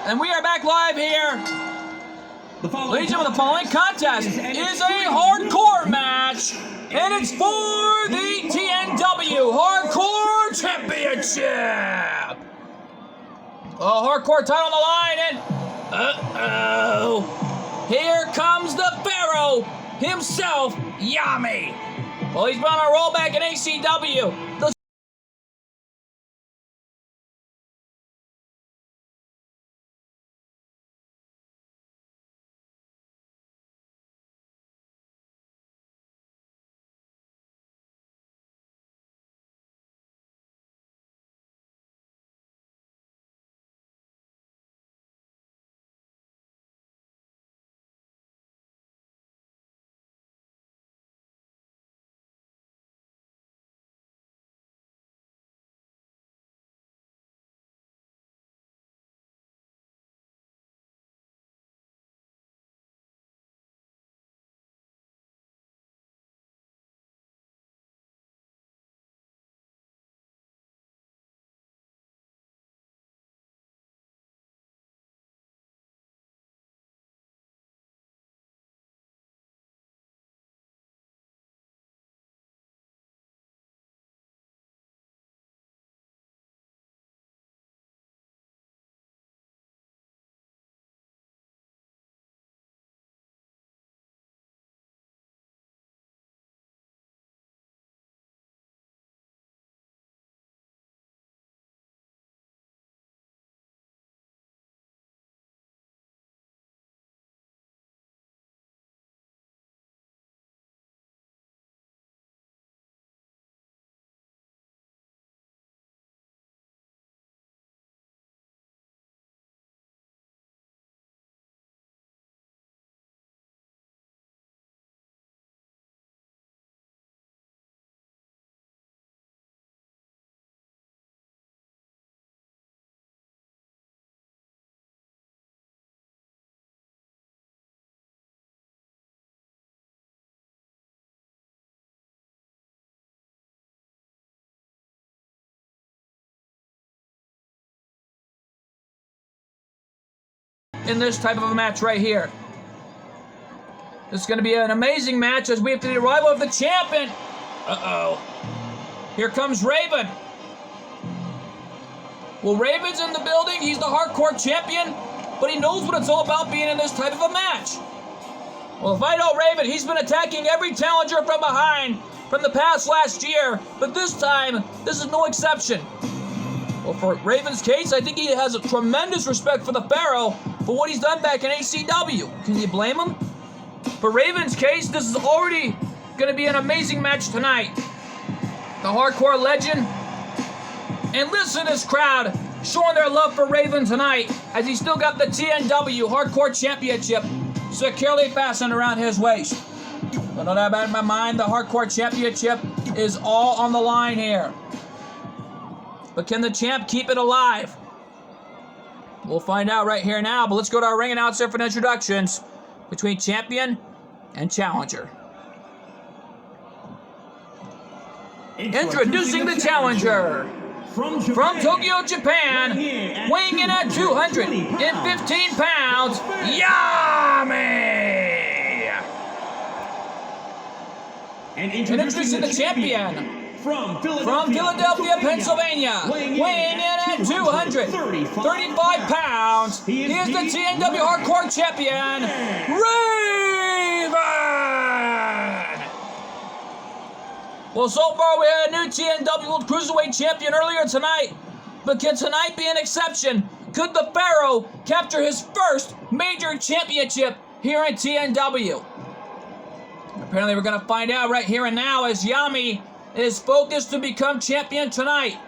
And we are back live here. Ladies and gentlemen, the following contest is a hardcore match, and it's for the TNW Hardcore Championship. A hardcore title on the line, and here comes the Pharaoh himself, Yami. Well, he's been on a roll back in ACW. In this type of a match right here. This is going to be an amazing match as we have the arrival of the champion. Here comes Raven. Well, Raven's in the building. He's the hardcore champion, but he knows what it's all about being in this type of a match. Well, if I know Raven, he's been attacking every challenger from behind from the past last year, but this time, this is no exception. Well, for Raven's case, I think he has a tremendous respect for the Pharaoh for what he's done back in ACW. Can you blame him? For Raven's case, this is already going to be an amazing match tonight. The hardcore legend. And listen to this crowd showing their love for Raven tonight as he's still got the TNW Hardcore Championship securely fastened around his waist. But no doubt about it in my mind, the Hardcore Championship is all on the line here. But can the champ keep it alive? We'll find out right here now, but let's go to our ring announcer for the introductions between champion and challenger. Introducing the challenger from Tokyo, Japan, weighing in at 215 pounds, Yami! And introducing the champion from Philadelphia, Pennsylvania, weighing in at 235 pounds, he is the TNW Hardcore Champion, Raven! Well, so far we had a new TNW World Cruiserweight Champion earlier tonight, but can tonight be an exception? Could the Pharaoh capture his first major championship here in TNW? Apparently we're going to find out right here and now as Yami is focused to become champion tonight.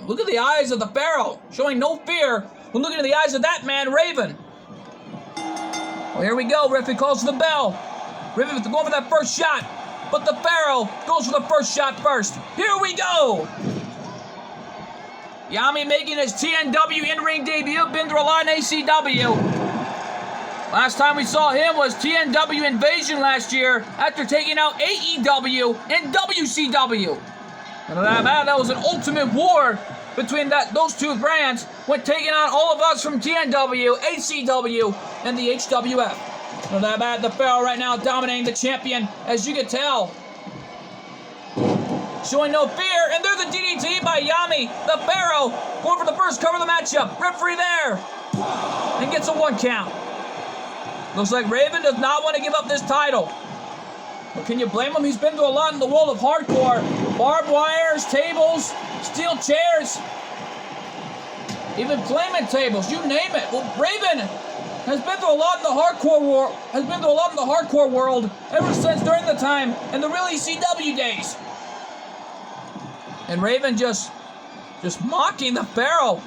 Look at the eyes of the Pharaoh, showing no fear when looking at the eyes of that man, Raven. Well, here we go. Referee calls for the bell. Raven going for that first shot, but the Pharaoh goes for the first shot first. Here we go. Yami making his TNW in-ring debut, been through a lot in ACW. Last time we saw him was TNW Invasion last year after taking out AEW and WCW. And that was an Ultimate War between those two brands when taking on all of us from TNW, HCW, and the HWF. Not that bad. The Pharaoh right now dominating the champion, as you can tell. Showing no fear, and there's a DDT by Yami. The Pharaoh going for the first cover of the matchup. Referee there, and gets a 1 count. Looks like Raven does not want to give up this title. But can you blame him? He's been through a lot in the world of hardcore. Barbed wires, tables, steel chairs, even flaming tables, you name it. Well, Raven has been through a lot in the hardcore world ever since during the time in the real ECW days. And Raven just mocking the Pharaoh,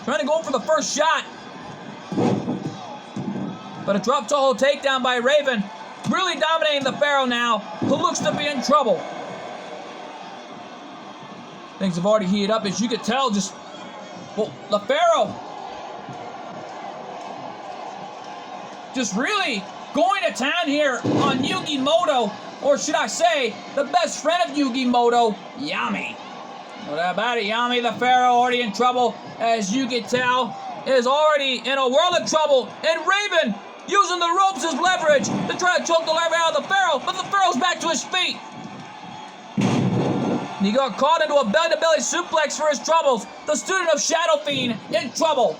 trying to go for the first shot. But a drop toe hold takedown by Raven, really dominating the Pharaoh now, who looks to be in trouble. Things have already heated up, as you could tell. The Pharaoh just really going to town here on Yugi Muto, or should I say, the best friend of Yugi Muto, Yami. No doubt about it, Yami, the Pharaoh, already in trouble, as you can tell, is already in a world of trouble, and Raven using the ropes as leverage to try to choke the life out of the Pharaoh, but the Pharaoh's back to his feet. And he got caught into a belly-to-belly suplex for his troubles. The student of Shadow Fiend in trouble.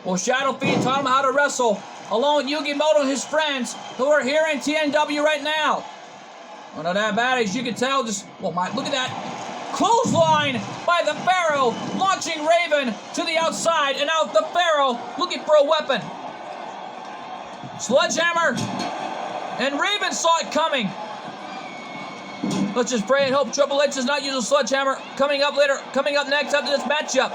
Well, Shadow Fiend taught him how to wrestle, along with Yugi Muto and his friends, who are here in TNW right now. Well, not that bad, as you can tell. Look at that. Clothesline by the Pharaoh, launching Raven to the outside, and out the Pharaoh looking for a weapon. Sledgehammer, and Raven saw it coming. Let's just pray and hope Triple H does not use a sledgehammer coming up next after this matchup.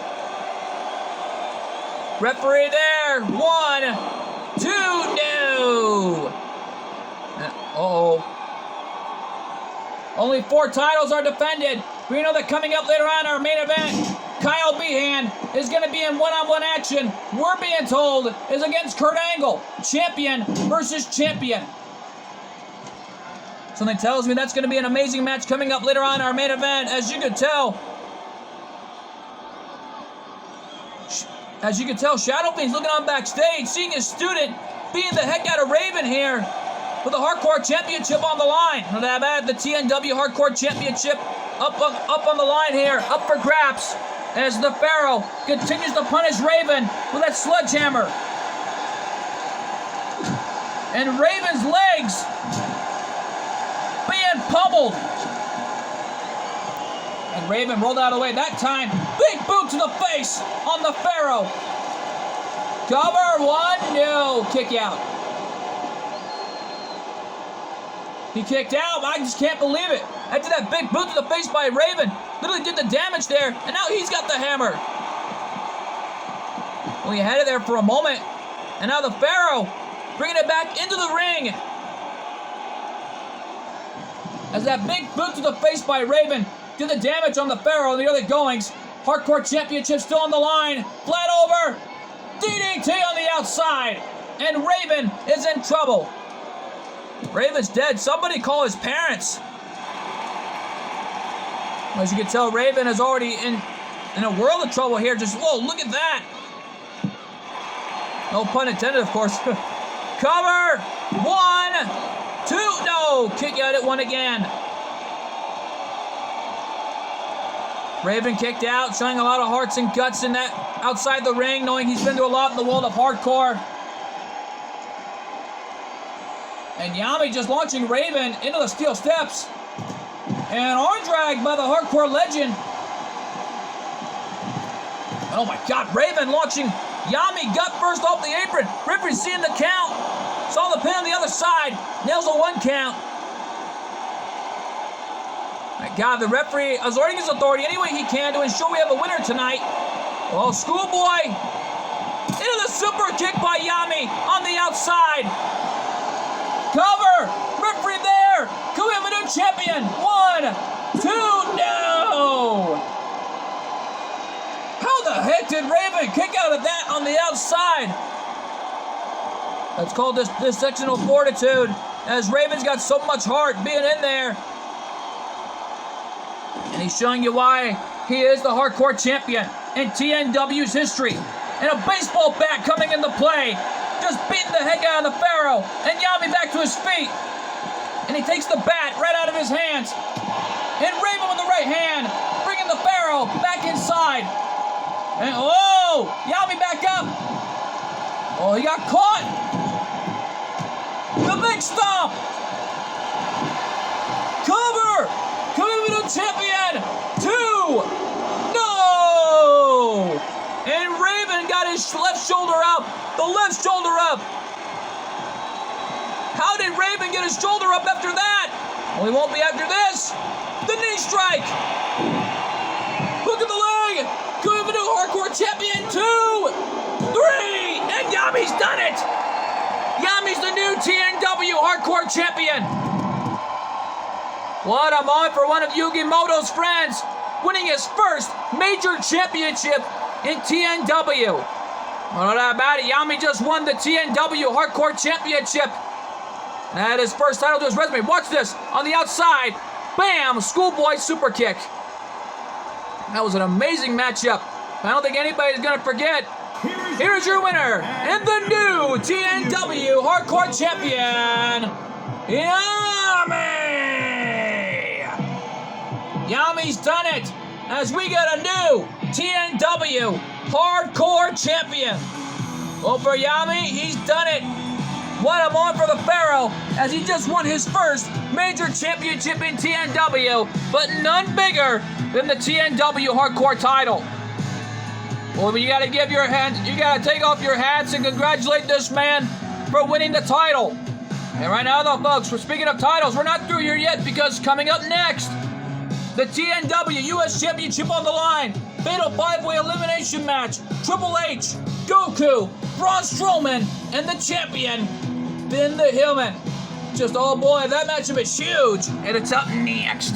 Referee there, 1, 2, no. Uh-oh. Only 4 titles are defended. We know that coming up later on our main event, Kyle Behan is going to be in one-on-one action. We're being told is against Kurt Angle, champion versus champion. Something tells me that's going to be an amazing match coming up later on our main event. As you can tell, Shadow Fiend's looking on backstage, seeing his student beating the heck out of Raven here with the Hardcore Championship on the line. Not that bad. The TNW Hardcore Championship up on the line here, up for grabs, as the Pharaoh continues to punish Raven with that sledgehammer. And Raven's legs being pummeled. And Raven rolled out of the way. That time, big boot to the face on the Pharaoh. Cover 1, no, kick out. He kicked out. I just can't believe it. After that big boot to the face by Raven, literally did the damage there, and now he's got the hammer. Well, he had it there for a moment, and now the Pharaoh bringing it back into the ring. As that big boot to the face by Raven did the damage on the Pharaoh and the other goings. Hardcore Championship still on the line. Flat over. DDT on the outside. And Raven is in trouble. Raven's dead. Somebody call his parents. As you can tell, Raven is already in a world of trouble here. Whoa, look at that. No pun intended, of course. Cover. 1, 2, no. Kick out at 1 again. Raven kicked out, showing a lot of hearts and guts in that outside the ring, knowing he's been through a lot in the world of hardcore. And Yami just launching Raven into the steel steps. And arm drag by the hardcore legend. Oh my God, Raven launching Yami gut first off the apron. Referee seeing the count. Saw the pin on the other side. Nails a 1 count. My God, the referee exerting his authority any way he can to ensure we have a winner tonight. Well, Schoolboy into the super kick by Yami on the outside. Cover! Referee there! Could we have a new champion? 1, 2, no! How the heck did Raven kick out of that on the outside? That's called this sectional fortitude, as Raven's got so much heart being in there. And he's showing you why he is the hardcore champion in TNW's history. And a baseball bat coming into play, just beating the heck out of the Pharaoh, and Yami back to his feet. And he takes the bat right out of his hands. And Raven with the right hand, bringing the Pharaoh back inside. And oh, Yami back up. Oh, he got caught. The big stomp. Cover. Coming to champion. 2. No. And Raven got his left shoulder up. The left shoulder up. How did Raven get his shoulder up after that? Well, he won't be after this. The knee strike. Look at the leg. Could have been a hardcore champion. 2, 3, and Yami's done it. Yami's the new TNW hardcore champion. What a moment for one of Yugi Muto's friends, winning his first major championship in TNW. Well, no doubt about it, Yami just won the TNW hardcore championship. And add his first title to his resume. Watch this on the outside. Bam! Schoolboy super kick. That was an amazing matchup. I don't think anybody's going to forget. Here's your winner and the new TNW Hardcore Champion, Yami! Yami's done it as we get a new TNW Hardcore Champion. Well, for Yami, he's done it. What a moment for the Pharaoh as he just won his first major championship in TNW, but none bigger than the TNW Hardcore title. Well, you gotta give your hand, you gotta take off your hats and congratulate this man for winning the title. And right now, though, folks, we're speaking of titles, we're not through here yet because coming up next, the TNW US Championship on the line, Fatal 5-Way Elimination Match, Triple H, Goku, Braun Strowman, and the champion, Ben the Hillman. Just, oh boy, that matchup is huge, and it's up next.